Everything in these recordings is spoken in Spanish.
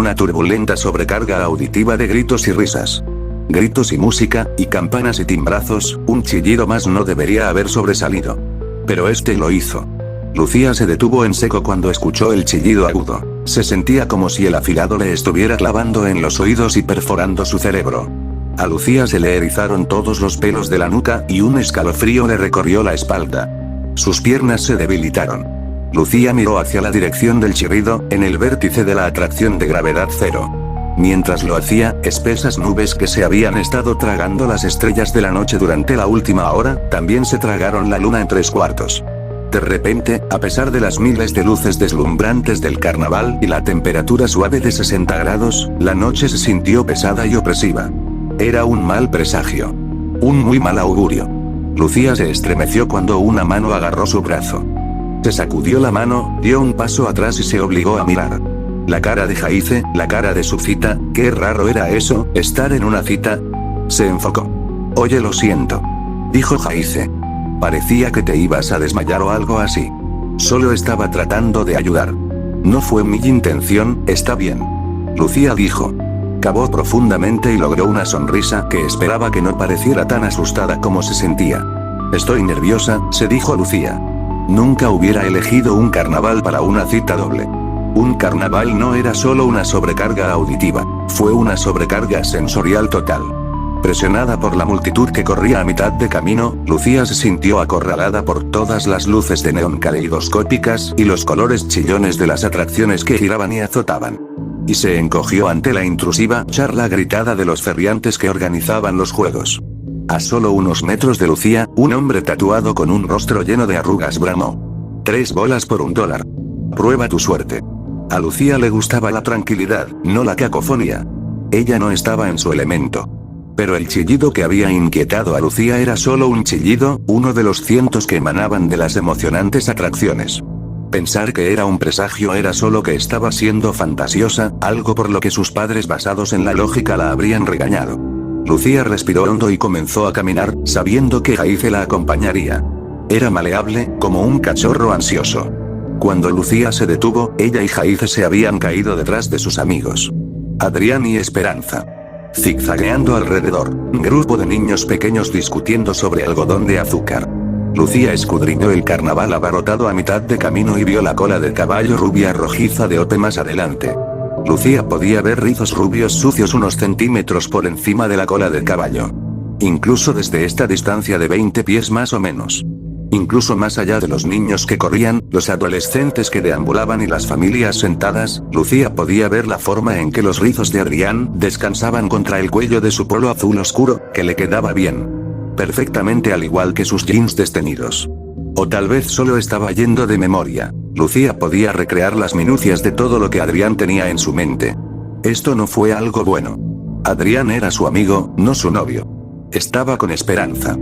una turbulenta sobrecarga auditiva de gritos y risas. Gritos y música, y campanas y timbrazos, un chillido más no debería haber sobresalido. Pero este lo hizo. Lucía se detuvo en seco cuando escuchó el chillido agudo. Se sentía como si el afilado le estuviera clavando en los oídos y perforando su cerebro. A Lucía se le erizaron todos los pelos de la nuca y un escalofrío le recorrió la espalda. Sus piernas se debilitaron. Lucía miró hacia la dirección del chirrido, en el vértice de la atracción de gravedad cero. Mientras lo hacía, espesas nubes que se habían estado tragando las estrellas de la noche durante la última hora, también se tragaron la luna en 3/4. De repente, a pesar de las miles de luces deslumbrantes del carnaval y la temperatura suave de 60 grados, la noche se sintió pesada y opresiva. Era un mal presagio. Un muy mal augurio. Lucía se estremeció cuando una mano agarró su brazo. Se sacudió la mano, dio un paso atrás y se obligó a mirar. La cara de Jaice, la cara de su cita, qué raro era eso, estar en una cita. Se enfocó. Oye, lo siento, dijo Jaice. Parecía que te ibas a desmayar o algo así. Solo estaba tratando de ayudar. No fue mi intención, está bien. Lucía dijo. Cavó profundamente y logró una sonrisa que esperaba que no pareciera tan asustada como se sentía. Estoy nerviosa, se dijo Lucía. Nunca hubiera elegido un carnaval para una cita doble. Un carnaval no era solo una sobrecarga auditiva, fue una sobrecarga sensorial total. Presionada por la multitud que corría a mitad de camino, Lucía se sintió acorralada por todas las luces de neón caleidoscópicas y los colores chillones de las atracciones que giraban y azotaban. Y se encogió ante la intrusiva charla gritada de los ferviantes que organizaban los juegos. A solo unos metros de Lucía, un hombre tatuado con un rostro lleno de arrugas bramó. 3 bolas por $1. Prueba tu suerte. A Lucía le gustaba la tranquilidad, no la cacofonía. Ella no estaba en su elemento. Pero el chillido que había inquietado a Lucía era solo un chillido, uno de los cientos que emanaban de las emocionantes atracciones. Pensar que era un presagio era solo que estaba siendo fantasiosa, algo por lo que sus padres basados en la lógica la habrían regañado. Lucía respiró hondo y comenzó a caminar, sabiendo que Jaice la acompañaría. Era maleable, como un cachorro ansioso. Cuando Lucía se detuvo, ella y Jaice se habían caído detrás de sus amigos. Adrián y Esperanza. Zigzagueando alrededor, un grupo de niños pequeños discutiendo sobre algodón de azúcar. Lucía escudriñó el carnaval abarrotado a mitad de camino y vio la cola del caballo rubia rojiza de Ope más adelante. Lucía podía ver rizos rubios sucios unos centímetros por encima de la cola del caballo. Incluso desde esta distancia de 20 pies más o menos. Incluso más allá de los niños que corrían, los adolescentes que deambulaban y las familias sentadas, Lucía podía ver la forma en que los rizos de Adrián descansaban contra el cuello de su polo azul oscuro, que le quedaba bien. Perfectamente al igual que sus jeans destenidos. O tal vez solo estaba yendo de memoria. Lucía podía recrear las minucias de todo lo que Adrián tenía en su mente. Esto no fue algo bueno. Adrián era su amigo, no su novio. Estaba con Esperanza.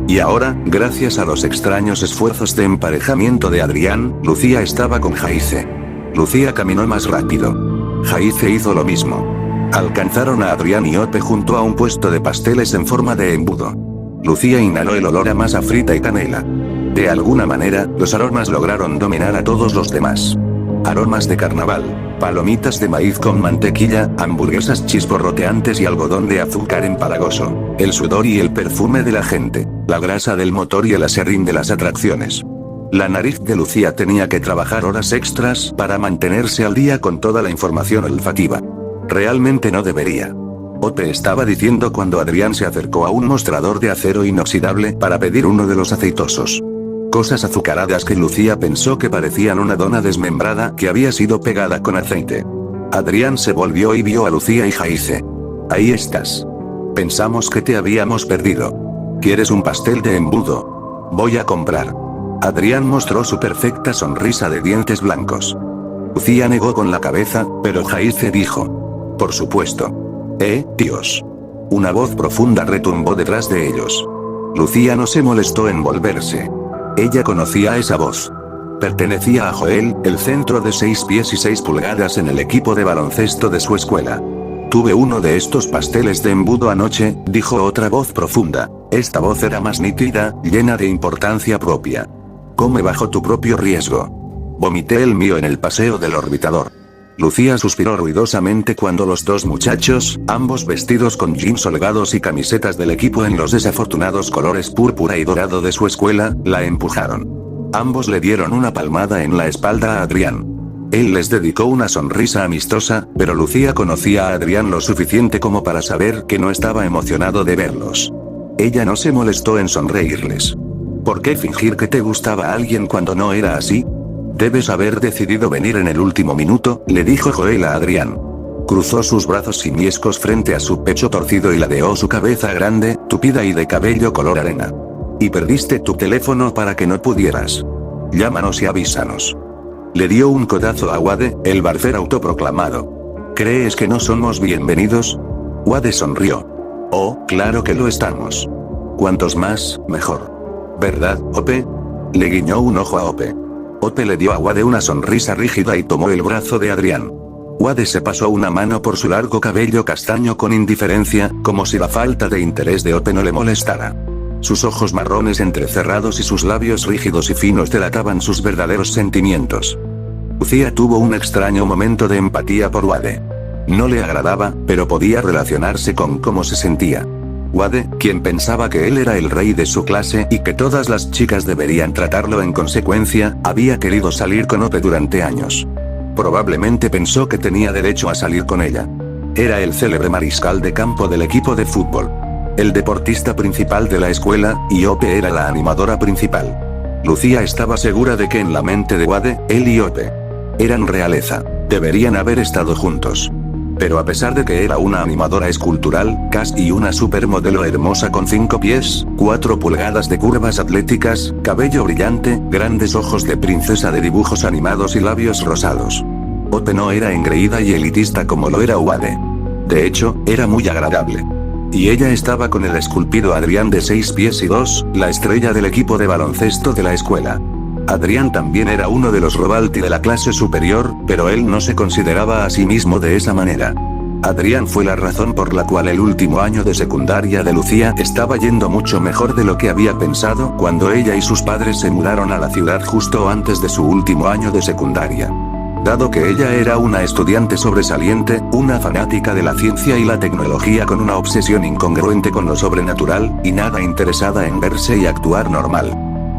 Y ahora, gracias a los extraños esfuerzos de emparejamiento de Adrián, Lucía estaba con Jaice. Lucía caminó más rápido. Jaice hizo lo mismo. Alcanzaron a Adrián y Ope junto a un puesto de pasteles en forma de embudo. Lucía inhaló el olor a masa frita y canela. De alguna manera, los aromas lograron dominar a todos los demás. Aromas de carnaval, palomitas de maíz con mantequilla, hamburguesas chisporroteantes y algodón de azúcar empalagoso, el sudor y el perfume de la gente, la grasa del motor y el aserrín de las atracciones. La nariz de Lucía tenía que trabajar horas extras para mantenerse al día con toda la información olfativa. Realmente no debería. Ope estaba diciendo cuando Adrián se acercó a un mostrador de acero inoxidable para pedir uno de los aceitosos. Cosas azucaradas que Lucía pensó que parecían una dona desmembrada que había sido pegada con aceite. Adrián se volvió y vio a Lucía y Jaice. Ahí estás. Pensamos que te habíamos perdido. ¿Quieres un pastel de embudo? Voy a comprar. Adrián mostró su perfecta sonrisa de dientes blancos. Lucía negó con la cabeza, pero Jaice dijo. Por supuesto. Dios. Una voz profunda retumbó detrás de ellos. Lucía no se molestó en volverse. Ella conocía esa voz. Pertenecía a Joel, el centro de 6 pies y 6 pulgadas en el equipo de baloncesto de su escuela. Tuve uno de estos pasteles de embudo anoche, dijo otra voz profunda. Esta voz era más nítida, llena de importancia propia. Come bajo tu propio riesgo. Vomité el mío en el paseo del orbitador. Lucía suspiró ruidosamente cuando los dos muchachos, ambos vestidos con jeans holgados y camisetas del equipo en los desafortunados colores púrpura y dorado de su escuela, la empujaron. Ambos le dieron una palmada en la espalda a Adrián. Él les dedicó una sonrisa amistosa, pero Lucía conocía a Adrián lo suficiente como para saber que no estaba emocionado de verlos. Ella no se molestó en sonreírles. ¿Por qué fingir que te gustaba a alguien cuando no era así? Debes haber decidido venir en el último minuto, le dijo Joel a Adrián. Cruzó sus brazos simiescos frente a su pecho torcido y ladeó su cabeza grande, tupida y de cabello color arena. Y perdiste tu teléfono para que no pudieras. Llámanos y avísanos. Le dio un codazo a Wade, el barfer autoproclamado. ¿Crees que no somos bienvenidos? Wade sonrió. Oh, claro que lo estamos. Cuantos más, mejor. ¿Verdad, Ope? Le guiñó un ojo a Ope. Ope le dio a Wade una sonrisa rígida y tomó el brazo de Adrián. Wade se pasó una mano por su largo cabello castaño con indiferencia, como si la falta de interés de Ope no le molestara. Sus ojos marrones entrecerrados y sus labios rígidos y finos delataban sus verdaderos sentimientos. Lucía tuvo un extraño momento de empatía por Wade. No le agradaba, pero podía relacionarse con cómo se sentía. Wade, quien pensaba que él era el rey de su clase y que todas las chicas deberían tratarlo en consecuencia, había querido salir con Ope durante años. Probablemente pensó que tenía derecho a salir con ella. Era el célebre mariscal de campo del equipo de fútbol. El deportista principal de la escuela, y Ope era la animadora principal. Lucía estaba segura de que en la mente de Wade, él y Ope eran realeza. Deberían haber estado juntos. Pero a pesar de que era una animadora escultural, casi una supermodelo hermosa con 5 pies, 4 pulgadas de curvas atléticas, cabello brillante, grandes ojos de princesa de dibujos animados y labios rosados. Ope no era engreída y elitista como lo era Wade. De hecho, era muy agradable. Y ella estaba con el esculpido Adrián de 6 pies y 2, la estrella del equipo de baloncesto de la escuela. Adrián también era uno de los royalty de la clase superior, pero él no se consideraba a sí mismo de esa manera. Adrián fue la razón por la cual el último año de secundaria de Lucía estaba yendo mucho mejor de lo que había pensado cuando ella y sus padres se mudaron a la ciudad justo antes de su último año de secundaria. Dado que ella era una estudiante sobresaliente, una fanática de la ciencia y la tecnología con una obsesión incongruente con lo sobrenatural, y nada interesada en verse y actuar normal.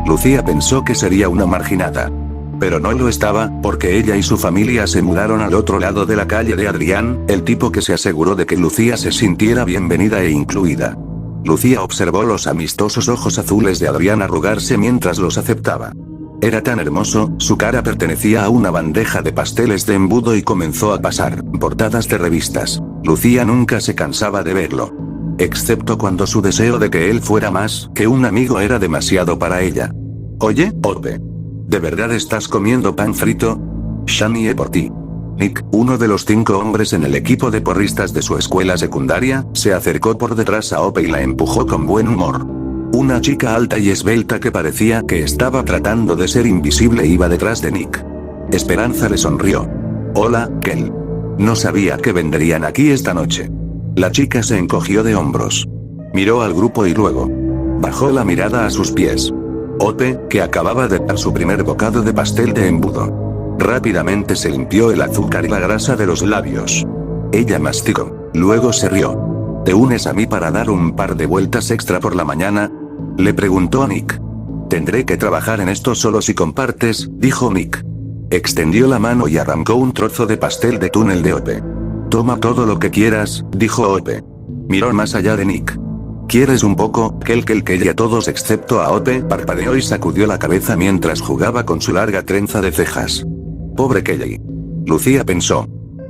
Lucía pensó que sería una marginada. Pero no lo estaba, porque ella y su familia se mudaron al otro lado de la calle de Adrián, el tipo que se aseguró de que Lucía se sintiera bienvenida e incluida. Lucía observó los amistosos ojos azules de Adrián arrugarse mientras los aceptaba. Era tan hermoso, su cara pertenecía a una bandeja de pasteles de embudo y comenzó a pasar portadas de revistas. Lucía nunca se cansaba de verlo. Excepto cuando su deseo de que él fuera más que un amigo era demasiado para ella. Oye, Ope. ¿De verdad estás comiendo pan frito? Shanie por ti. Nick, uno de los 5 hombres en el equipo de porristas de su escuela secundaria, se acercó por detrás a Ope y la empujó con buen humor. Una chica alta y esbelta que parecía que estaba tratando de ser invisible iba detrás de Nick. Esperanza le sonrió. Hola, Kel. No sabía que vendrían aquí esta noche. La chica se encogió de hombros. Miró al grupo y luego bajó la mirada a sus pies. Ope, que acababa de dar su primer bocado de pastel de embudo. Rápidamente se limpió el azúcar y la grasa de los labios. Ella masticó. Luego se rió. ¿Te unes a mí para dar un par de vueltas extra por la mañana? Le preguntó a Nick. Tendré que trabajar en esto solo si compartes, dijo Nick. Extendió la mano y arrancó un trozo de pastel de túnel de Ope. Toma todo lo que quieras, dijo Ope. Miró más allá de Nick. ¿Quieres un poco? Kel y a todos excepto a Ope parpadeó y sacudió la cabeza mientras jugaba con su larga trenza de cejas. Pobre Kelly. Lucía pensó.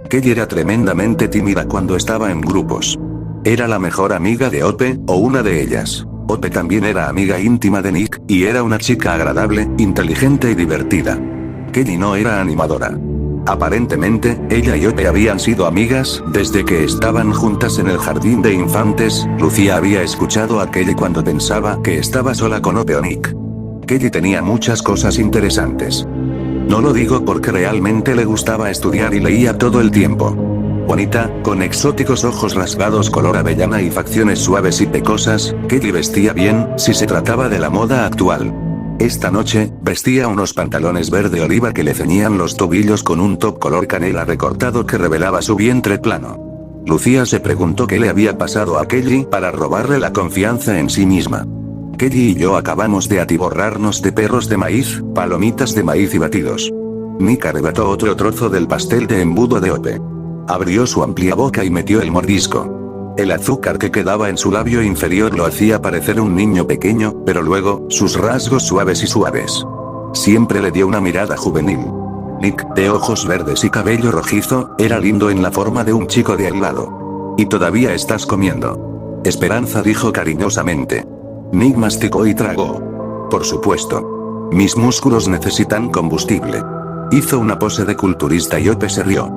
Kelly era tremendamente tímida cuando estaba en grupos. Era la mejor amiga de Ope, o una de ellas. Ope también era amiga íntima de Nick, y era una chica agradable, inteligente y divertida. Kelly no era animadora. Aparentemente, ella y Ope habían sido amigas desde que estaban juntas en el jardín de infantes. Lucía había escuchado a Kelly cuando pensaba que estaba sola con Ope o Nick. Kelly tenía muchas cosas interesantes. No lo digo porque realmente le gustaba estudiar y leía todo el tiempo. Bonita, con exóticos ojos rasgados color avellana y facciones suaves y pecosas, Kelly vestía bien, si se trataba de la moda actual. Esta noche, vestía unos pantalones verde oliva que le ceñían los tobillos con un top color canela recortado que revelaba su vientre plano. Lucía se preguntó qué le había pasado a Kelly para robarle la confianza en sí misma. Kelly y yo acabamos de atiborrarnos de perros de maíz, palomitas de maíz y batidos. Nick arrebató otro trozo del pastel de embudo de Hope. Abrió su amplia boca y metió el mordisco. El azúcar que quedaba en su labio inferior lo hacía parecer un niño pequeño, pero luego, sus rasgos suaves y suaves. Siempre le dio una mirada juvenil. Nick, de ojos verdes y cabello rojizo, era lindo en la forma de un chico de al lado. ¿Y todavía estás comiendo? Esperanza dijo cariñosamente. Nick masticó y tragó. Por supuesto. Mis músculos necesitan combustible. Hizo una pose de culturista y Hope se rió.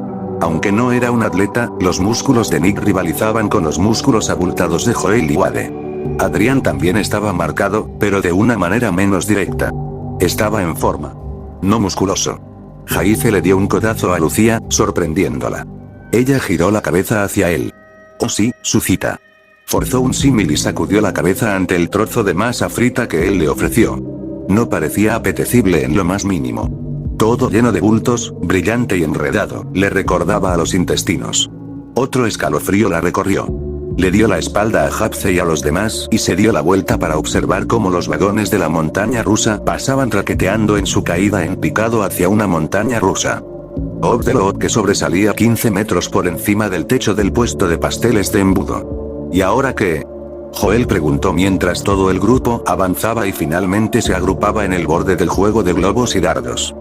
Aunque no era un atleta, los músculos de Nick rivalizaban con los músculos abultados de Joel y Wade. Adrián también estaba marcado, pero de una manera menos directa. Estaba en forma. No musculoso. Jaice le dio un codazo a Lucía, sorprendiéndola. Ella giró la cabeza hacia él. Oh sí, su cita. Forzó un símil y sacudió la cabeza ante el trozo de masa frita que él le ofreció. No parecía apetecible en lo más mínimo. Todo lleno de bultos, brillante y enredado, le recordaba a los intestinos. Otro escalofrío la recorrió. Le dio la espalda a Hapse y a los demás y se dio la vuelta para observar cómo los vagones de la montaña rusa pasaban raqueteando en su caída en picado hacia una montaña rusa. Obdelot que sobresalía 15 metros por encima del techo del puesto de pasteles de embudo. ¿Y ahora qué? Joel preguntó mientras todo el grupo avanzaba y finalmente se agrupaba en el borde del juego de globos y dardos.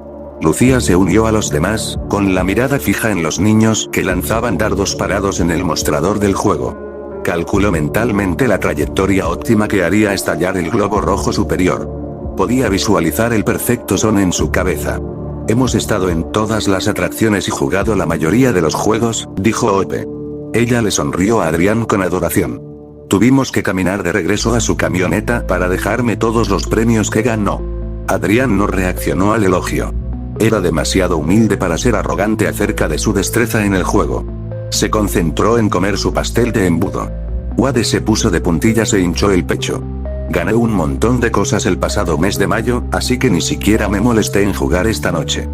Lucía se unió a los demás, con la mirada fija en los niños que lanzaban dardos parados en el mostrador del juego. Calculó mentalmente la trayectoria óptima que haría estallar el globo rojo superior. Podía visualizar el perfecto son en su cabeza. Hemos estado en todas las atracciones y jugado la mayoría de los juegos, dijo Hope. Ella le sonrió a Adrián con adoración. Tuvimos que caminar de regreso a su camioneta para dejarme todos los premios que ganó. Adrián no reaccionó al elogio. Era demasiado humilde para ser arrogante acerca de su destreza en el juego. Se concentró en comer su pastel de embudo. Wade se puso de puntillas e hinchó el pecho. Gané un montón de cosas el pasado mes de mayo, así que ni siquiera me molesté en jugar esta noche.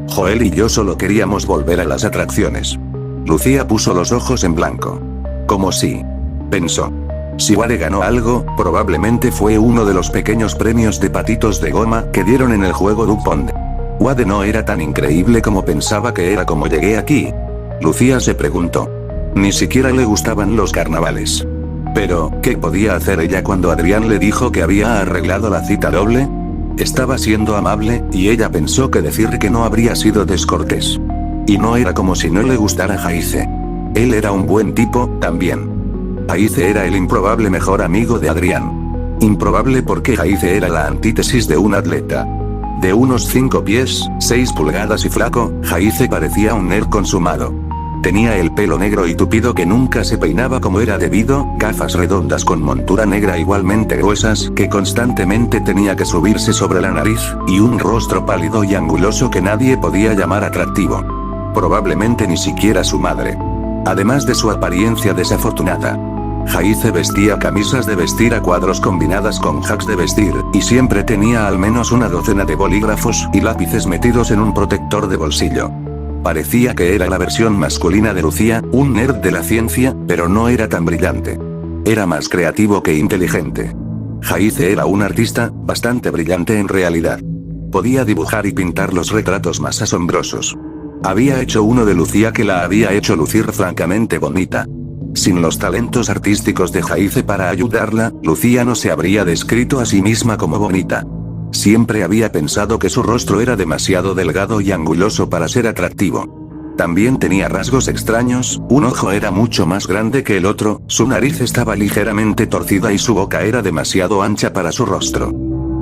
Joel y yo solo queríamos volver a las atracciones. Lucía puso los ojos en blanco. Como si, pensó. Si Wade ganó algo, probablemente fue uno de los pequeños premios de patitos de goma que dieron en el juego DuPont. Wade no era tan increíble como pensaba que era. Como llegué aquí. Lucía se preguntó. Ni siquiera le gustaban los carnavales. Pero, ¿qué podía hacer ella cuando Adrián le dijo que había arreglado la cita doble? Estaba siendo amable, y ella pensó que decir que no habría sido descortés. Y no era como si no le gustara Jaice. Él era un buen tipo, también. Jaice era el improbable mejor amigo de Adrián. Improbable porque Jaice era la antítesis de un atleta. De unos 5 pies, 6 pulgadas y flaco, Jaice parecía un nerd consumado. Tenía el pelo negro y tupido que nunca se peinaba como era debido, gafas redondas con montura negra igualmente gruesas que constantemente tenía que subirse sobre la nariz, y un rostro pálido y anguloso que nadie podía llamar atractivo. Probablemente ni siquiera su madre. Además de su apariencia desafortunada. Jaice vestía camisas de vestir a cuadros combinadas con hacks de vestir, y siempre tenía al menos una docena de bolígrafos y lápices metidos en un protector de bolsillo. Parecía que era la versión masculina de Lucía, un nerd de la ciencia, pero no era tan brillante. Era más creativo que inteligente. Jaice era un artista, bastante brillante en realidad. Podía dibujar y pintar los retratos más asombrosos. Había hecho uno de Lucía que la había hecho lucir francamente bonita. Sin los talentos artísticos de Jaice para ayudarla, Lucía no se habría descrito a sí misma como bonita. Siempre había pensado que su rostro era demasiado delgado y anguloso para ser atractivo. También tenía rasgos extraños, un ojo era mucho más grande que el otro, su nariz estaba ligeramente torcida y su boca era demasiado ancha para su rostro.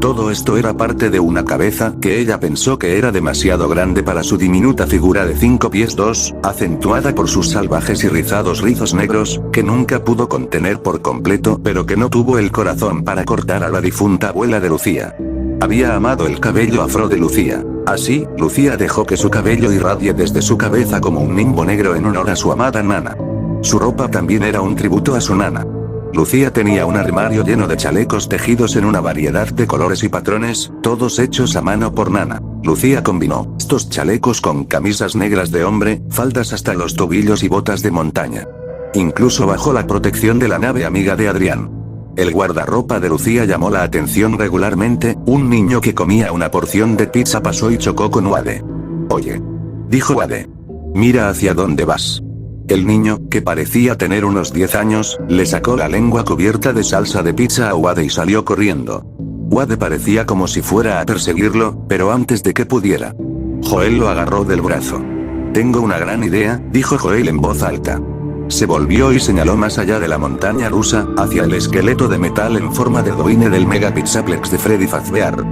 Todo esto era parte de una cabeza que ella pensó que era demasiado grande para su diminuta figura de 5 pies 2, acentuada por sus salvajes y rizados rizos negros, que nunca pudo contener por completo, pero que no tuvo el corazón para cortar a la difunta abuela de Lucía. Había amado el cabello afro de Lucía. Así, Lucía dejó que su cabello irradie desde su cabeza como un nimbo negro en honor a su amada nana. Su ropa también era un tributo a su nana. Lucía tenía un armario lleno de chalecos tejidos en una variedad de colores y patrones, todos hechos a mano por Nana. Lucía combinó estos chalecos con camisas negras de hombre, faldas hasta los tobillos y botas de montaña. Incluso bajo la protección de la nave amiga de Adrián. El guardarropa de Lucía llamó la atención regularmente. Un niño que comía una porción de pizza pasó y chocó con Wade. «Oye», dijo Wade, «mira hacia dónde vas». El niño, que parecía tener unos 10 años, le sacó la lengua cubierta de salsa de pizza a Wade y salió corriendo. Wade parecía como si fuera a perseguirlo, pero antes de que pudiera, Joel lo agarró del brazo. «Tengo una gran idea», dijo Joel en voz alta. Se volvió y señaló más allá de la montaña rusa, hacia el esqueleto de metal en forma de doine del Mega Pizzaplex de Freddy Fazbear.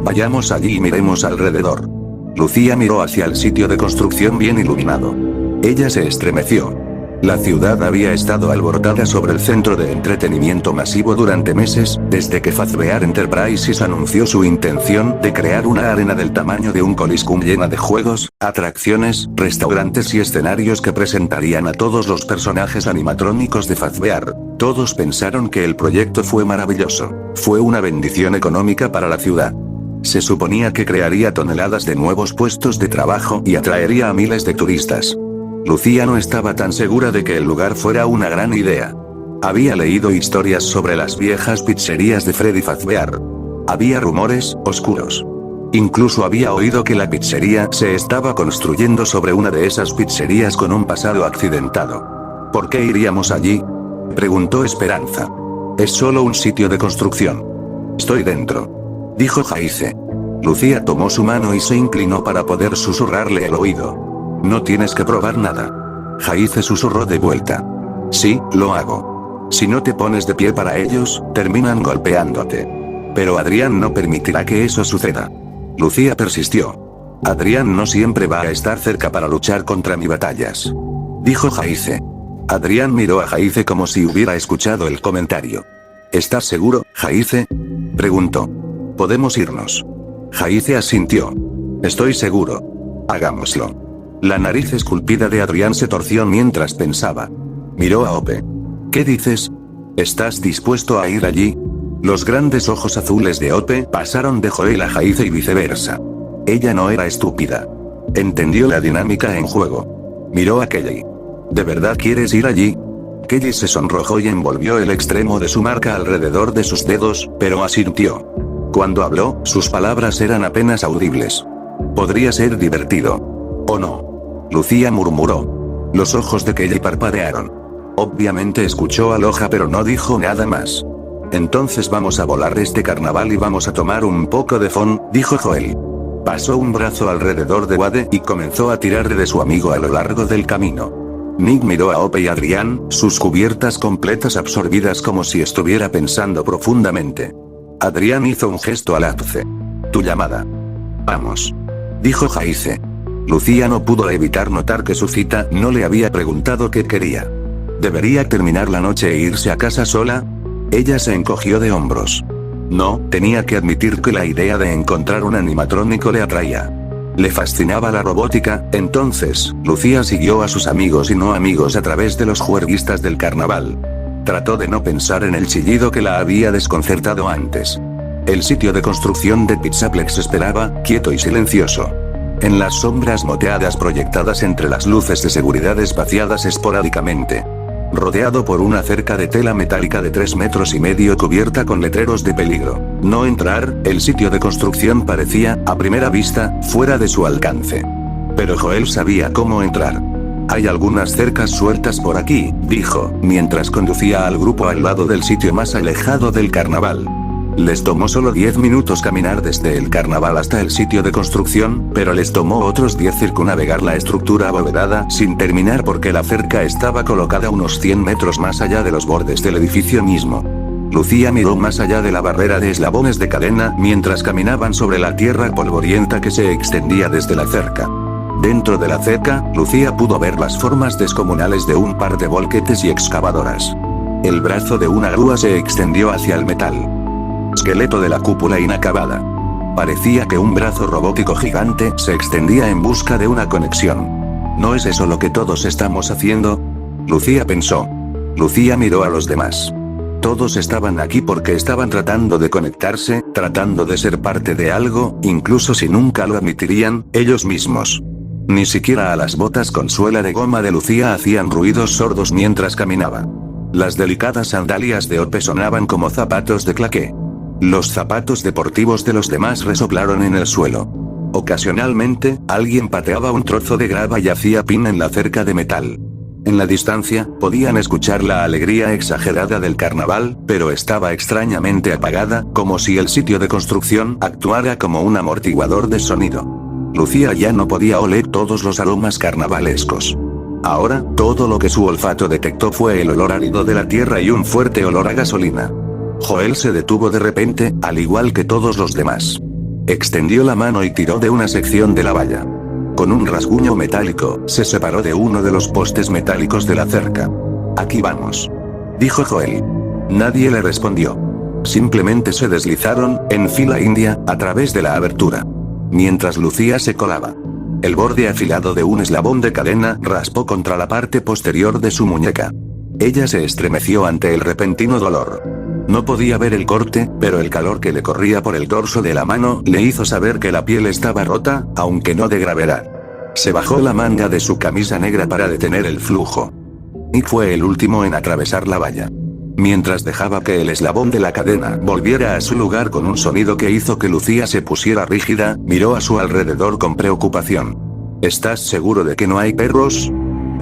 «Vayamos allí y miremos alrededor». Lucía miró hacia el sitio de construcción bien iluminado. Ella se estremeció. La ciudad había estado alborotada sobre el centro de entretenimiento masivo durante meses, desde que Fazbear Enterprises anunció su intención de crear una arena del tamaño de un Coliseum llena de juegos, atracciones, restaurantes y escenarios que presentarían a todos los personajes animatrónicos de Fazbear. Todos pensaron que el proyecto fue maravilloso. Fue una bendición económica para la ciudad. Se suponía que crearía toneladas de nuevos puestos de trabajo y atraería a miles de turistas. Lucía no estaba tan segura de que el lugar fuera una gran idea. Había leído historias sobre las viejas pizzerías de Freddy Fazbear. Había rumores oscuros. Incluso había oído que la pizzería se estaba construyendo sobre una de esas pizzerías con un pasado accidentado. ¿Por qué iríamos allí?, preguntó Esperanza. Es solo un sitio de construcción. Estoy dentro, dijo Jaice. Lucía tomó su mano y se inclinó para poder susurrarle al oído. No tienes que probar nada. Jaice susurró de vuelta. Sí, lo hago. Si no te pones de pie para ellos, terminan golpeándote. Pero Adrián no permitirá que eso suceda. Lucía persistió. Adrián no siempre va a estar cerca para luchar contra mis batallas, dijo Jaice. Adrián miró a Jaice como si hubiera escuchado el comentario. ¿Estás seguro, Jaice?, preguntó. Podemos irnos. Jaice asintió. Estoy seguro. Hagámoslo. La nariz esculpida de Adrián se torció mientras pensaba. Miró a Ope. ¿Qué dices? ¿Estás dispuesto a ir allí? Los grandes ojos azules de Ope pasaron de Joel a Jaice y viceversa. Ella no era estúpida. Entendió la dinámica en juego. Miró a Kelly. ¿De verdad quieres ir allí? Kelly se sonrojó y envolvió el extremo de su marca alrededor de sus dedos, pero asintió. Cuando habló, sus palabras eran apenas audibles. Podría ser divertido. ¿O no? Lucía murmuró. Los ojos de Kelly parpadearon. Obviamente escuchó a Loja pero no dijo nada más. Entonces vamos a volar este carnaval y vamos a tomar un poco de fun, dijo Joel. Pasó un brazo alrededor de Wade y comenzó a tirar de su amigo a lo largo del camino. Nick miró a Ope y Adrián, sus cubiertas completas absorbidas como si estuviera pensando profundamente. Adrián hizo un gesto al ápice. Tu llamada. Vamos, dijo Jaice. Lucía no pudo evitar notar que su cita no le había preguntado qué quería. ¿Debería terminar la noche e irse a casa sola? Ella se encogió de hombros. No, tenía que admitir que la idea de encontrar un animatrónico le atraía. Le fascinaba la robótica. Entonces, Lucía siguió a sus amigos y no amigos a través de los juerguistas del carnaval. Trató de no pensar en el chillido que la había desconcertado antes. El sitio de construcción de Pizzaplex esperaba, quieto y silencioso. En las sombras moteadas proyectadas entre las luces de seguridad espaciadas esporádicamente. Rodeado por una cerca de tela metálica de 3,5 metros cubierta con letreros de peligro. No entrar, el sitio de construcción parecía, a primera vista, fuera de su alcance. Pero Joel sabía cómo entrar. Hay algunas cercas sueltas por aquí, dijo, mientras conducía al grupo al lado del sitio más alejado del carnaval. Les tomó solo 10 minutos caminar desde el carnaval hasta el sitio de construcción, pero les tomó otros 10 circunnavegar la estructura abovedada sin terminar porque la cerca estaba colocada unos 100 metros más allá de los bordes del edificio mismo. Lucía miró más allá de la barrera de eslabones de cadena mientras caminaban sobre la tierra polvorienta que se extendía desde la cerca. Dentro de la cerca, Lucía pudo ver las formas descomunales de un par de volquetes y excavadoras. El brazo de una grúa se extendió hacia el metal. Esqueleto de la cúpula inacabada. Parecía que un brazo robótico gigante se extendía en busca de una conexión. ¿No es eso lo que todos estamos haciendo?, Lucía pensó. Lucía miró a los demás. Todos estaban aquí porque estaban tratando de conectarse, tratando de ser parte de algo, incluso si nunca lo admitirían, ellos mismos. Ni siquiera a las botas con suela de goma de Lucía hacían ruidos sordos mientras caminaba. Las delicadas sandalias de Ope sonaban como zapatos de claqué. Los zapatos deportivos de los demás resoplaron en el suelo. Ocasionalmente, alguien pateaba un trozo de grava y hacía pin en la cerca de metal. En la distancia, podían escuchar la alegría exagerada del carnaval, pero estaba extrañamente apagada, como si el sitio de construcción actuara como un amortiguador de sonido. Lucía ya no podía oler todos los aromas carnavalescos. Ahora, todo lo que su olfato detectó fue el olor árido de la tierra y un fuerte olor a gasolina. Joel se detuvo de repente, al igual que todos los demás. Extendió la mano y tiró de una sección de la valla. Con un rasguño metálico, se separó de uno de los postes metálicos de la cerca. «Aquí vamos», dijo Joel. Nadie le respondió. Simplemente se deslizaron, en fila india, a través de la abertura. Mientras Lucía se colaba. El borde afilado de un eslabón de cadena raspó contra la parte posterior de su muñeca. Ella se estremeció ante el repentino dolor. No podía ver el corte, pero el calor que le corría por el dorso de la mano le hizo saber que la piel estaba rota, aunque no de gravedad. Se bajó la manga de su camisa negra para detener el flujo. Nick fue el último en atravesar la valla. Mientras dejaba que el eslabón de la cadena volviera a su lugar con un sonido que hizo que Lucía se pusiera rígida, miró a su alrededor con preocupación. ¿Estás seguro de que no hay perros?,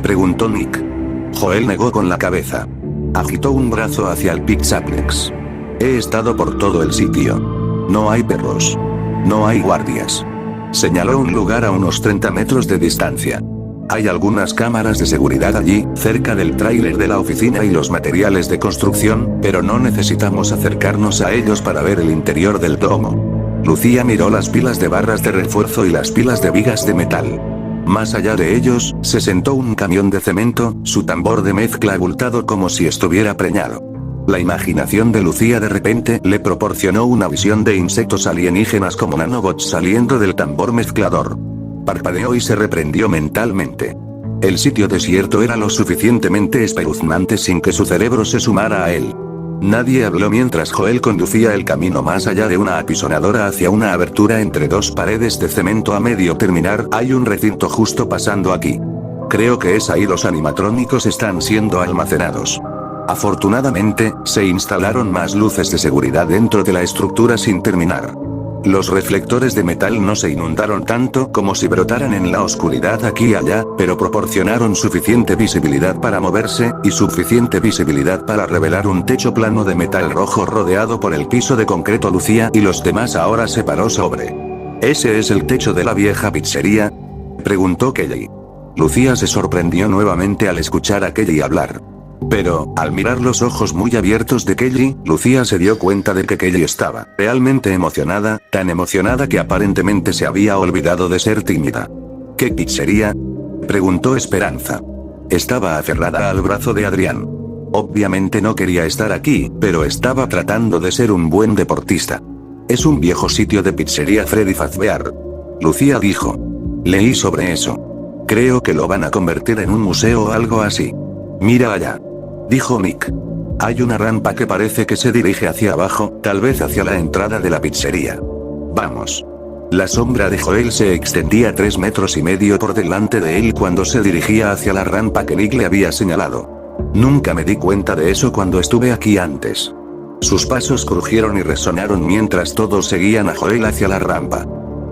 preguntó Nick. Joel negó con la cabeza. Agitó un brazo hacia el Pizzaplex. He estado por todo el sitio. No hay perros. No hay guardias. Señaló un lugar a unos 30 metros de distancia. Hay algunas cámaras de seguridad allí, cerca del tráiler de la oficina y los materiales de construcción, pero no necesitamos acercarnos a ellos para ver el interior del domo. Lucía miró las pilas de barras de refuerzo y las pilas de vigas de metal. Más allá de ellos, se sentó un camión de cemento, su tambor de mezcla abultado como si estuviera preñado. La imaginación de Lucía de repente le proporcionó una visión de insectos alienígenas como nanobots saliendo del tambor mezclador. Parpadeó y se reprendió mentalmente. El sitio desierto era lo suficientemente espeluznante sin que su cerebro se sumara a él. Nadie habló mientras Joel conducía el camino más allá de una apisonadora hacia una abertura entre dos paredes de cemento a medio terminar. Hay un recinto justo pasando aquí. Creo que es ahí los animatrónicos están siendo almacenados. Afortunadamente, se instalaron más luces de seguridad dentro de la estructura sin terminar. Los reflectores de metal no se inundaron tanto como si brotaran en la oscuridad aquí y allá, pero proporcionaron suficiente visibilidad para moverse, y suficiente visibilidad para revelar un techo plano de metal rojo rodeado por el piso de concreto. Lucía y los demás ahora se paró sobre. ¿Ese es el techo de la vieja pizzería?, preguntó Kelly. Lucía se sorprendió nuevamente al escuchar a Kelly hablar. Pero, al mirar los ojos muy abiertos de Kelly, Lucía se dio cuenta de que Kelly estaba realmente emocionada, tan emocionada que aparentemente se había olvidado de ser tímida. ¿Qué pizzería?, preguntó Esperanza. Estaba aferrada al brazo de Adrián. Obviamente no quería estar aquí, pero estaba tratando de ser un buen deportista. Es un viejo sitio de pizzería Freddy Fazbear. Lucía dijo. Leí sobre eso. Creo que lo van a convertir en un museo o algo así. Mira allá, dijo Nick. Hay una rampa que parece que se dirige hacia abajo, tal vez hacia la entrada de la pizzería. Vamos. La sombra de Joel se extendía 3,5 metros por delante de él cuando se dirigía hacia la rampa que Nick le había señalado. Nunca me di cuenta de eso cuando estuve aquí antes. Sus pasos crujieron y resonaron mientras todos seguían a Joel hacia la rampa.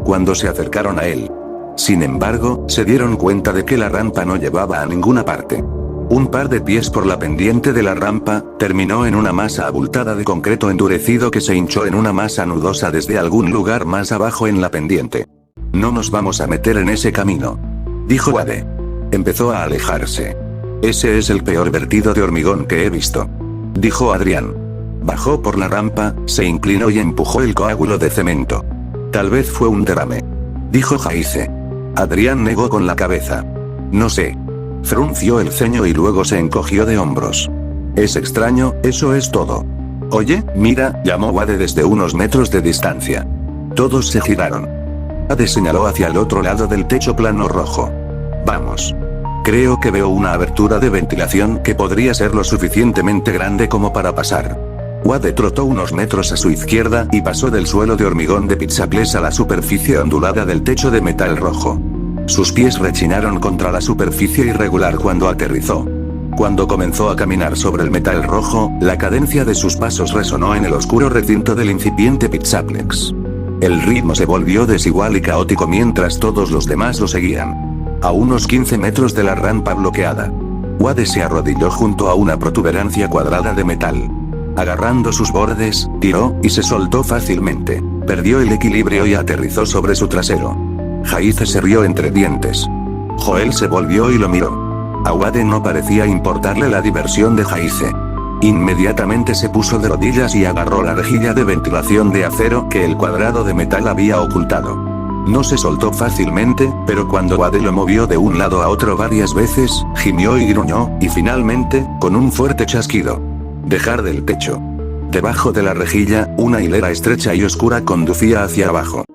Cuando se acercaron a él, sin embargo, se dieron cuenta de que la rampa no llevaba a ninguna parte. Un par de pies por la pendiente de la rampa, terminó en una masa abultada de concreto endurecido que se hinchó en una masa nudosa desde algún lugar más abajo en la pendiente. No nos vamos a meter en ese camino, dijo Wade. Empezó a alejarse. Ese es el peor vertido de hormigón que he visto, dijo Adrián. Bajó por la rampa, se inclinó y empujó el coágulo de cemento. Tal vez fue un derrame, dijo Jaice. Adrián negó con la cabeza. No sé. Frunció el ceño y luego se encogió de hombros. Es extraño, eso es todo. Oye, mira, llamó Wade desde unos metros de distancia. Todos se giraron. Wade señaló hacia el otro lado del techo plano rojo. Vamos. Creo que veo una abertura de ventilación que podría ser lo suficientemente grande como para pasar. Wade trotó unos metros a su izquierda y pasó del suelo de hormigón de Pizzaplex a la superficie ondulada del techo de metal rojo. Sus pies rechinaron contra la superficie irregular cuando aterrizó. Cuando comenzó a caminar sobre el metal rojo, la cadencia de sus pasos resonó en el oscuro recinto del incipiente Pizzaplex. El ritmo se volvió desigual y caótico mientras todos los demás lo seguían. A unos 15 metros de la rampa bloqueada, Wade se arrodilló junto a una protuberancia cuadrada de metal. Agarrando sus bordes, tiró y se soltó fácilmente. Perdió el equilibrio y aterrizó sobre su trasero. Jaice se rió entre dientes. Joel se volvió y lo miró. A Wade no parecía importarle la diversión de Jaice. Inmediatamente se puso de rodillas y agarró la rejilla de ventilación de acero que el cuadrado de metal había ocultado. No se soltó fácilmente, pero cuando Wade lo movió de un lado a otro varias veces, gimió y gruñó, y finalmente, con un fuerte chasquido, dejar del techo. Debajo de la rejilla, una hilera estrecha y oscura conducía hacia abajo.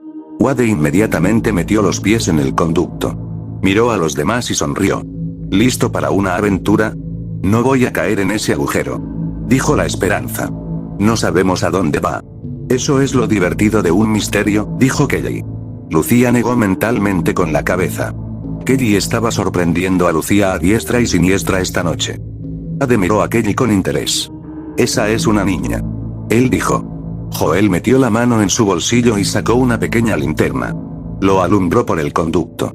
Wade inmediatamente metió los pies en el conducto. Miró a los demás y sonrió. ¿Listo para una aventura? No voy a caer en ese agujero, dijo la Esperanza. No sabemos a dónde va. Eso es lo divertido de un misterio, dijo Kelly. Lucía negó mentalmente con la cabeza. Kelly estaba sorprendiendo a Lucía a diestra y siniestra esta noche. Wade miró a Kelly con interés. Esa es una niña, él dijo. Joel metió la mano en su bolsillo y sacó una pequeña linterna. Lo alumbró por el conducto.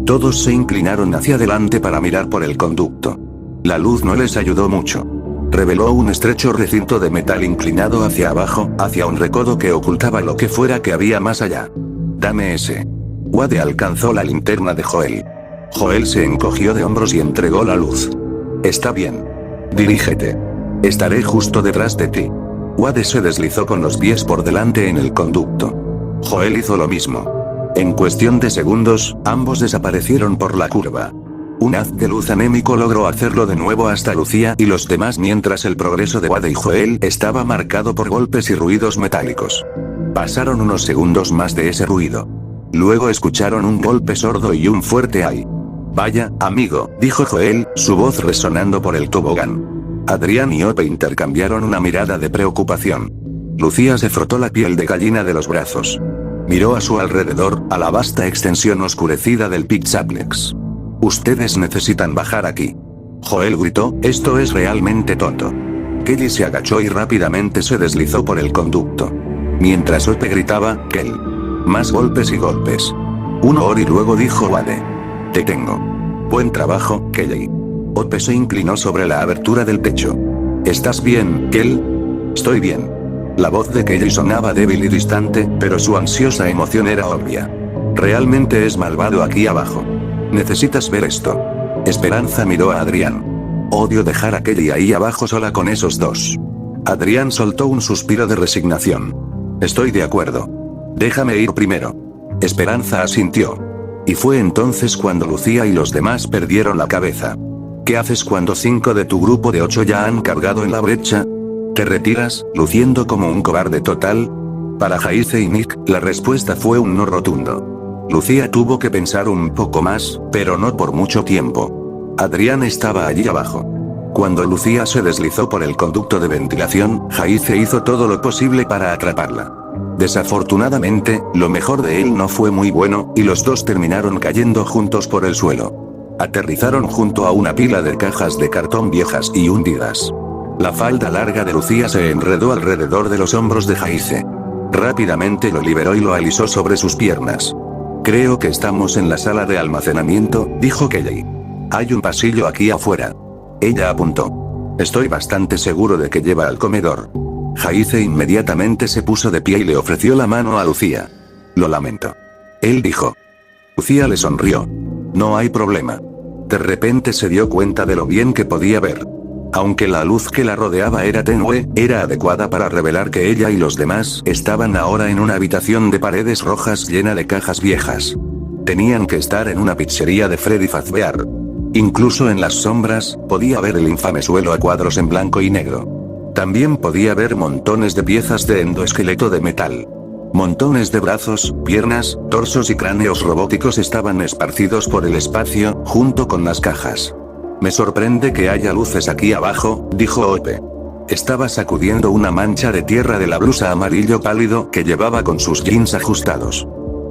Todos se inclinaron hacia adelante para mirar por el conducto. La luz no les ayudó mucho. Reveló un estrecho recinto de metal inclinado hacia abajo, hacia un recodo que ocultaba lo que fuera que había más allá. Dame ese. Wade alcanzó la linterna de Joel. Joel se encogió de hombros y entregó la luz. Está bien. Dirígete. Estaré justo detrás de ti. Wade se deslizó con los pies por delante en el conducto. Joel hizo lo mismo. En cuestión de segundos, ambos desaparecieron por la curva. Un haz de luz anémico logró hacerlo de nuevo hasta Lucía y los demás mientras el progreso de Wade y Joel estaba marcado por golpes y ruidos metálicos. Pasaron unos segundos más de ese ruido. Luego escucharon un golpe sordo y un fuerte ay. Vaya, amigo, dijo Joel, su voz resonando por el tobogán. Adrián y Ope intercambiaron una mirada de preocupación. Lucía se frotó la piel de gallina de los brazos. Miró a su alrededor, a la vasta extensión oscurecida del Pizzaplex. Ustedes necesitan bajar aquí. Joel gritó, esto es realmente tonto. Kelly se agachó y rápidamente se deslizó por el conducto. Mientras Ope gritaba, Kel. Más golpes y golpes. Uno y luego dijo Wade. Te tengo. Buen trabajo, Kelly. Ope se inclinó sobre la abertura del techo. ¿Estás bien, Kel? Estoy bien. La voz de Kelly sonaba débil y distante, pero su ansiosa emoción era obvia. Realmente es malvado aquí abajo. Necesitas ver esto. Esperanza miró a Adrián. Odio dejar a Kelly ahí abajo sola con esos dos. Adrián soltó un suspiro de resignación. Estoy de acuerdo. Déjame ir primero. Esperanza asintió. Y fue entonces cuando Lucía y los demás perdieron la cabeza. ¿Qué haces cuando 5 de tu grupo de 8 ya han cargado en la brecha? ¿Te retiras, luciendo como un cobarde total? Para Jaice y Nick, la respuesta fue un no rotundo. Lucía tuvo que pensar un poco más, pero no por mucho tiempo. Adrián estaba allí abajo. Cuando Lucía se deslizó por el conducto de ventilación, Jaice hizo todo lo posible para atraparla. Desafortunadamente, lo mejor de él no fue muy bueno, y los dos terminaron cayendo juntos por el suelo. Aterrizaron junto a una pila de cajas de cartón viejas y hundidas. La falda larga de Lucía se enredó alrededor de los hombros de Jaice. Rápidamente lo liberó y lo alisó sobre sus piernas. Creo que estamos en la sala de almacenamiento, dijo Kelly. Hay un pasillo aquí afuera. Ella apuntó. Estoy bastante seguro de que lleva al comedor. Jaice inmediatamente se puso de pie y le ofreció la mano a Lucía. Lo lamento. Él dijo. Lucía le sonrió. No hay problema. De repente se dio cuenta de lo bien que podía ver. Aunque la luz que la rodeaba era tenue, era adecuada para revelar que ella y los demás estaban ahora en una habitación de paredes rojas llena de cajas viejas. Tenían que estar en una pizzería de Freddy Fazbear. Incluso en las sombras, podía ver el infame suelo a cuadros en blanco y negro. También podía ver montones de piezas de endoesqueleto de metal. Montones de brazos, piernas, torsos y cráneos robóticos estaban esparcidos por el espacio, junto con las cajas. Me sorprende que haya luces aquí abajo, dijo Ope. Estaba sacudiendo una mancha de tierra de la blusa amarillo pálido que llevaba con sus jeans ajustados.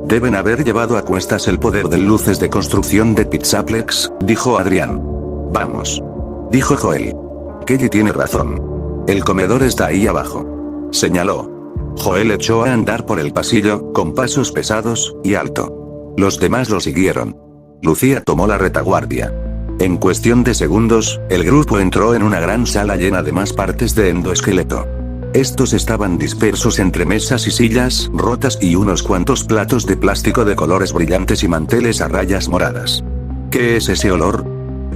Deben haber llevado a cuestas el poder de luces de construcción de Pizzaplex, dijo Adrián. Vamos. Dijo Joel. Kelly tiene razón. El comedor está ahí abajo. Señaló. Joel echó a andar por el pasillo, con pasos pesados y alto. Los demás lo siguieron. Lucía tomó la retaguardia. En cuestión de segundos, el grupo entró en una gran sala llena de más partes de endoesqueleto. Estos estaban dispersos entre mesas y sillas rotas y unos cuantos platos de plástico de colores brillantes y manteles a rayas moradas. ¿Qué es ese olor?,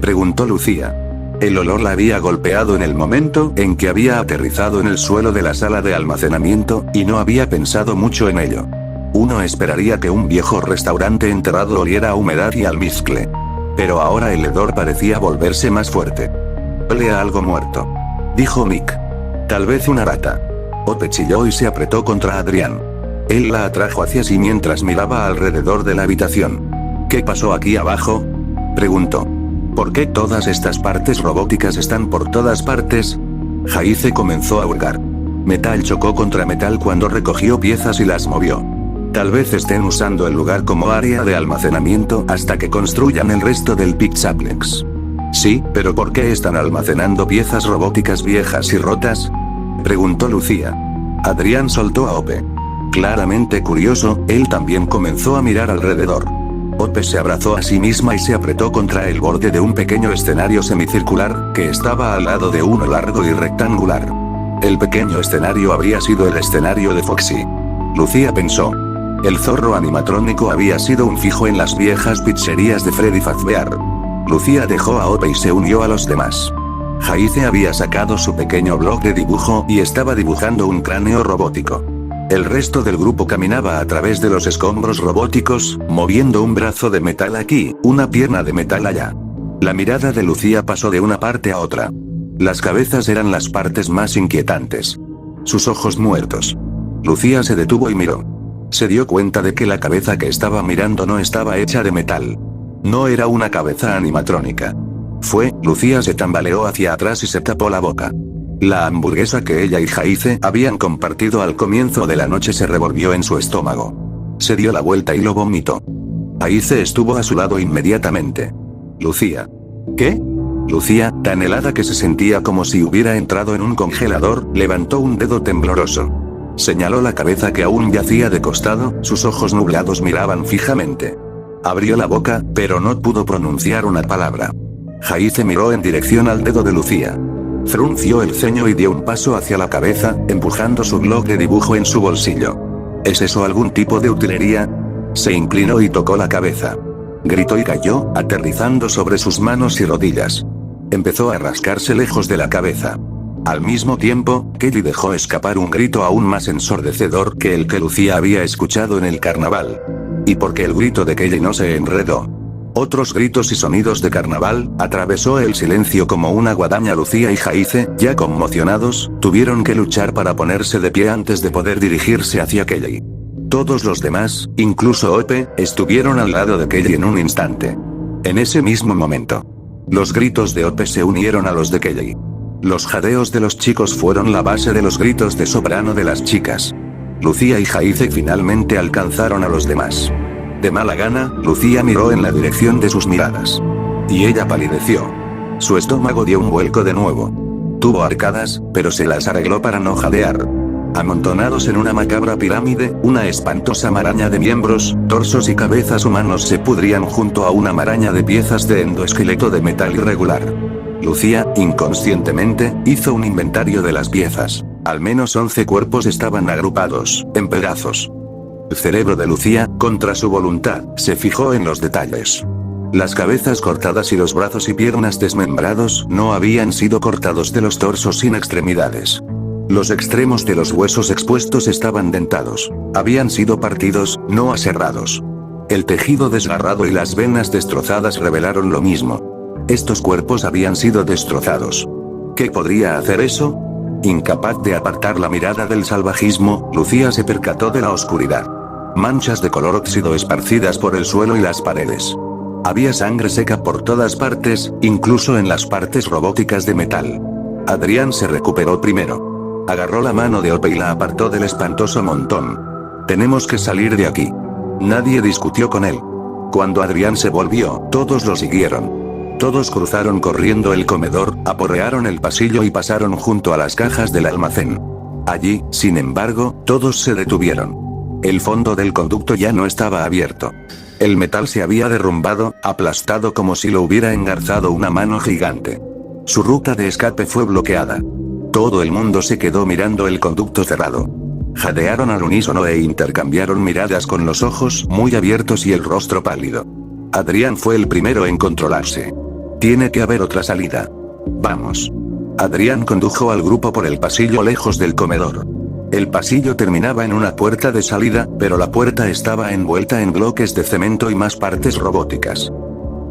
preguntó Lucía. El olor la había golpeado en el momento en que había aterrizado en el suelo de la sala de almacenamiento, y no había pensado mucho en ello. Uno esperaría que un viejo restaurante enterrado oliera a humedad y almizcle. Pero ahora el hedor parecía volverse más fuerte. Huele a algo muerto, dijo Nick. Tal vez una rata. Ope chilló y se apretó contra Adrián. Él la atrajo hacia sí mientras miraba alrededor de la habitación. ¿Qué pasó aquí abajo?, preguntó. ¿Por qué todas estas partes robóticas están por todas partes? Jaice comenzó a hurgar. Metal chocó contra metal cuando recogió piezas y las movió. Tal vez estén usando el lugar como área de almacenamiento hasta que construyan el resto del Pizzaplex. Sí, pero ¿por qué están almacenando piezas robóticas viejas y rotas?, preguntó Lucía. Adrián soltó a Ope. Claramente curioso, él también comenzó a mirar alrededor. Ope se abrazó a sí misma y se apretó contra el borde de un pequeño escenario semicircular, que estaba al lado de uno largo y rectangular. El pequeño escenario habría sido el escenario de Foxy. Lucía pensó. El zorro animatrónico había sido un fijo en las viejas pizzerías de Freddy Fazbear. Lucía dejó a Ope y se unió a los demás. Jaice había sacado su pequeño blog de dibujo y estaba dibujando un cráneo robótico. El resto del grupo caminaba a través de los escombros robóticos, moviendo un brazo de metal aquí, una pierna de metal allá. La mirada de Lucía pasó de una parte a otra. Las cabezas eran las partes más inquietantes. Sus ojos muertos. Lucía se detuvo y miró. Se dio cuenta de que la cabeza que estaba mirando no estaba hecha de metal. No era una cabeza animatrónica. Lucía se tambaleó hacia atrás y se tapó la boca. La hamburguesa que ella y Jaice habían compartido al comienzo de la noche se revolvió en su estómago. Se dio la vuelta y lo vomitó. Jaice estuvo a su lado inmediatamente. Lucía. ¿Qué? Lucía, tan helada que se sentía como si hubiera entrado en un congelador, levantó un dedo tembloroso. Señaló la cabeza que aún yacía de costado, sus ojos nublados miraban fijamente. Abrió la boca, pero no pudo pronunciar una palabra. Jaice miró en dirección al dedo de Lucía. Frunció el ceño y dio un paso hacia la cabeza, empujando su blog de dibujo en su bolsillo. ¿Es eso algún tipo de utilería? Se inclinó y tocó la cabeza. Gritó y cayó, aterrizando sobre sus manos y rodillas. Empezó a rascarse lejos de la cabeza. Al mismo tiempo, Kelly dejó escapar un grito aún más ensordecedor que el que Lucía había escuchado en el carnaval. Y porque el grito de Kelly no se enredó. Otros gritos y sonidos de carnaval atravesó el silencio como una guadaña. Lucía y Jaice, ya conmocionados, tuvieron que luchar para ponerse de pie antes de poder dirigirse hacia Kelly. Todos los demás, incluso Ope, estuvieron al lado de Kelly en un instante. En ese mismo momento, los gritos de Ope se unieron a los de Kelly. Los jadeos de los chicos fueron la base de los gritos de soprano de las chicas. Lucía y Jaice finalmente alcanzaron a los demás. De mala gana, Lucía miró en la dirección de sus miradas. Y ella palideció. Su estómago dio un vuelco de nuevo. Tuvo arcadas, pero se las arregló para no jadear. Amontonados en una macabra pirámide, una espantosa maraña de miembros, torsos y cabezas humanos se pudrían junto a una maraña de piezas de endoesqueleto de metal irregular. Lucía, inconscientemente, hizo un inventario de las piezas. Al menos 11 cuerpos estaban agrupados, en pedazos. El cerebro de Lucía, contra su voluntad, se fijó en los detalles. Las cabezas cortadas y los brazos y piernas desmembrados no habían sido cortados de los torsos sin extremidades. Los extremos de los huesos expuestos estaban dentados. Habían sido partidos, no aserrados. El tejido desgarrado y las venas destrozadas revelaron lo mismo. Estos cuerpos habían sido destrozados. ¿Qué podría hacer eso? Incapaz de apartar la mirada del salvajismo, Lucía se percató de la oscuridad. Manchas de color óxido esparcidas por el suelo y las paredes. Había sangre seca por todas partes, incluso en las partes robóticas de metal. Adrián se recuperó primero. Agarró la mano de Ope y la apartó del espantoso montón. Tenemos que salir de aquí. Nadie discutió con él. Cuando Adrián se volvió, todos lo siguieron. Todos cruzaron corriendo el comedor, aporrearon el pasillo y pasaron junto a las cajas del almacén. Allí, sin embargo, todos se detuvieron. El fondo del conducto ya no estaba abierto. El metal se había derrumbado, aplastado como si lo hubiera engarzado una mano gigante. Su ruta de escape fue bloqueada. Todo el mundo se quedó mirando el conducto cerrado. Jadearon al unísono e intercambiaron miradas con los ojos muy abiertos y el rostro pálido. Adrián fue el primero en controlarse. Tiene que haber otra salida. Vamos. Adrián condujo al grupo por el pasillo lejos del comedor. El pasillo terminaba en una puerta de salida, pero la puerta estaba envuelta en bloques de cemento y más partes robóticas.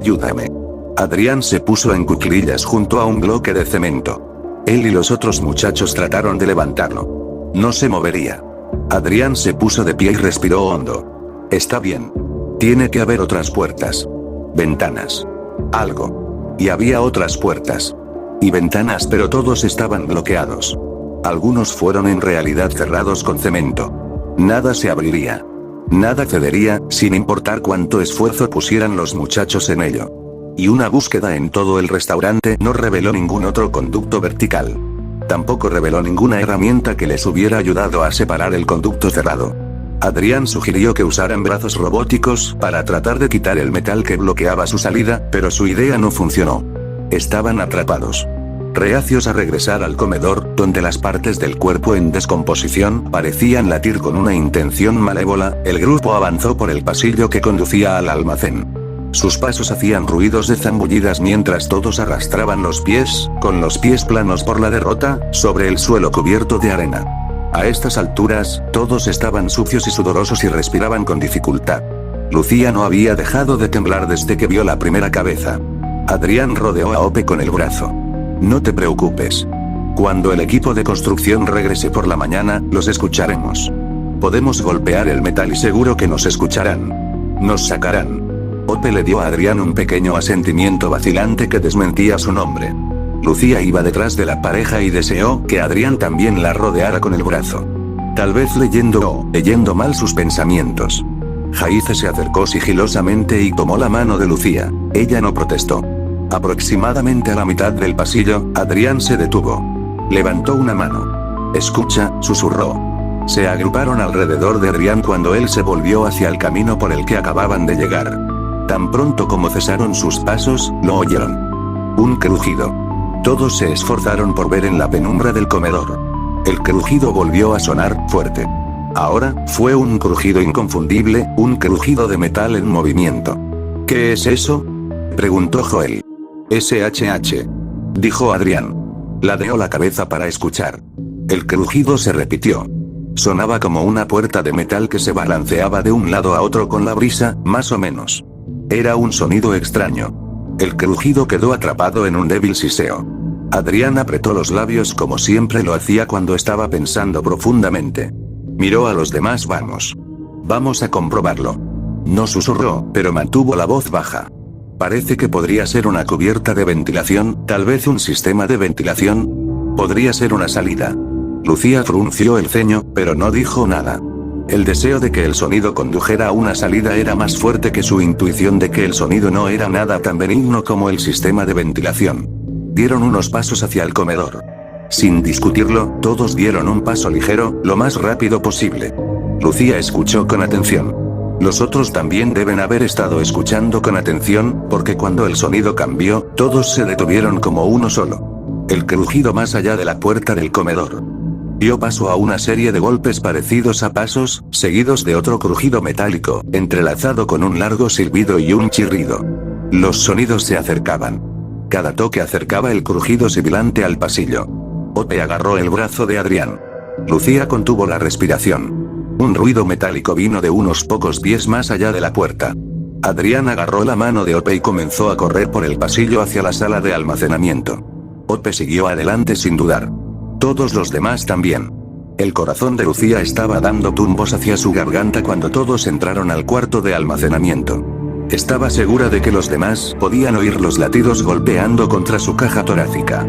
Ayúdame. Adrián se puso en cuclillas junto a un bloque de cemento. Él y los otros muchachos trataron de levantarlo. No se movería. Adrián se puso de pie y respiró hondo. Está bien. Tiene que haber otras puertas. Ventanas. Algo. Y había otras puertas. Y ventanas, pero todos estaban bloqueados. Algunos fueron en realidad cerrados con cemento. Nada se abriría. Nada cedería, sin importar cuánto esfuerzo pusieran los muchachos en ello. Y una búsqueda en todo el restaurante no reveló ningún otro conducto vertical. Tampoco reveló ninguna herramienta que les hubiera ayudado a separar el conducto cerrado. Adrián sugirió que usaran brazos robóticos para tratar de quitar el metal que bloqueaba su salida, pero su idea no funcionó. Estaban atrapados. Reacios a regresar al comedor, donde las partes del cuerpo en descomposición parecían latir con una intención malévola, el grupo avanzó por el pasillo que conducía al almacén. Sus pasos hacían ruidos de zambullidas mientras todos arrastraban los pies, con los pies planos por la derrota, sobre el suelo cubierto de arena. A estas alturas, todos estaban sucios y sudorosos y respiraban con dificultad. Lucía no había dejado de temblar desde que vio la primera cabeza. Adrián rodeó a Ope con el brazo. No te preocupes. Cuando el equipo de construcción regrese por la mañana, los escucharemos. Podemos golpear el metal y seguro que nos escucharán. Nos sacarán. Ope le dio a Adrián un pequeño asentimiento vacilante que desmentía su nombre. Lucía iba detrás de la pareja y deseó que Adrián también la rodeara con el brazo. Tal vez leyendo mal sus pensamientos. Jaice se acercó sigilosamente y tomó la mano de Lucía. Ella no protestó. Aproximadamente a la mitad del pasillo, Adrián se detuvo. Levantó una mano. Escucha, susurró. Se agruparon alrededor de Adrián cuando él se volvió hacia el camino por el que acababan de llegar. Tan pronto como cesaron sus pasos, lo oyeron. Un crujido. Todos se esforzaron por ver en la penumbra del comedor. El crujido volvió a sonar, fuerte. Ahora, fue un crujido inconfundible, un crujido de metal en movimiento. ¿Qué es eso?, preguntó Joel. SHH. Dijo Adrián. Ladeó la cabeza para escuchar. El crujido se repitió. Sonaba como una puerta de metal que se balanceaba de un lado a otro con la brisa, más o menos. Era un sonido extraño. El crujido quedó atrapado en un débil siseo. Adrián apretó los labios como siempre lo hacía cuando estaba pensando profundamente. Miró a los demás. Vamos a comprobarlo. No susurró, pero mantuvo la voz baja. Parece que podría ser una cubierta de ventilación, tal vez un sistema de ventilación. Podría ser una salida. Lucía frunció el ceño, pero no dijo nada. El deseo de que el sonido condujera a una salida era más fuerte que su intuición de que el sonido no era nada tan benigno como el sistema de ventilación. Dieron unos pasos hacia el comedor. Sin discutirlo, todos dieron un paso ligero, lo más rápido posible. Lucía escuchó con atención. Los otros también deben haber estado escuchando con atención, porque cuando el sonido cambió, todos se detuvieron como uno solo. El crujido más allá de la puerta del comedor. Dio paso a una serie de golpes parecidos a pasos, seguidos de otro crujido metálico, entrelazado con un largo silbido y un chirrido. Los sonidos se acercaban. Cada toque acercaba el crujido sibilante al pasillo. Ope agarró el brazo de Adrián. Lucía contuvo la respiración. Un ruido metálico vino de unos pocos pies más allá de la puerta. Adrián agarró la mano de Ope y comenzó a correr por el pasillo hacia la sala de almacenamiento. Ope siguió adelante sin dudar. Todos los demás también. El corazón de Lucía estaba dando tumbos hacia su garganta cuando todos entraron al cuarto de almacenamiento. Estaba segura de que los demás podían oír los latidos golpeando contra su caja torácica.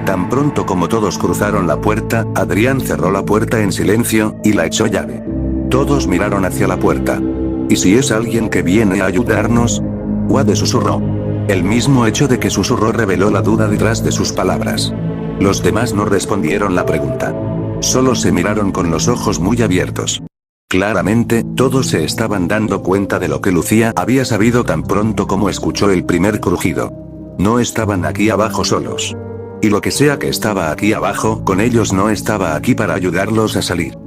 Tan pronto como todos cruzaron la puerta, Adrián cerró la puerta en silencio, y la echó llave. Todos miraron hacia la puerta. ¿Y si es alguien que viene a ayudarnos? Wade susurró. El mismo hecho de que susurró reveló la duda detrás de sus palabras. Los demás no respondieron la pregunta. Solo se miraron con los ojos muy abiertos. Claramente, todos se estaban dando cuenta de lo que Lucía había sabido tan pronto como escuchó el primer crujido. No estaban aquí abajo solos. Y lo que sea que estaba aquí abajo con ellos no estaba aquí para ayudarlos a salir.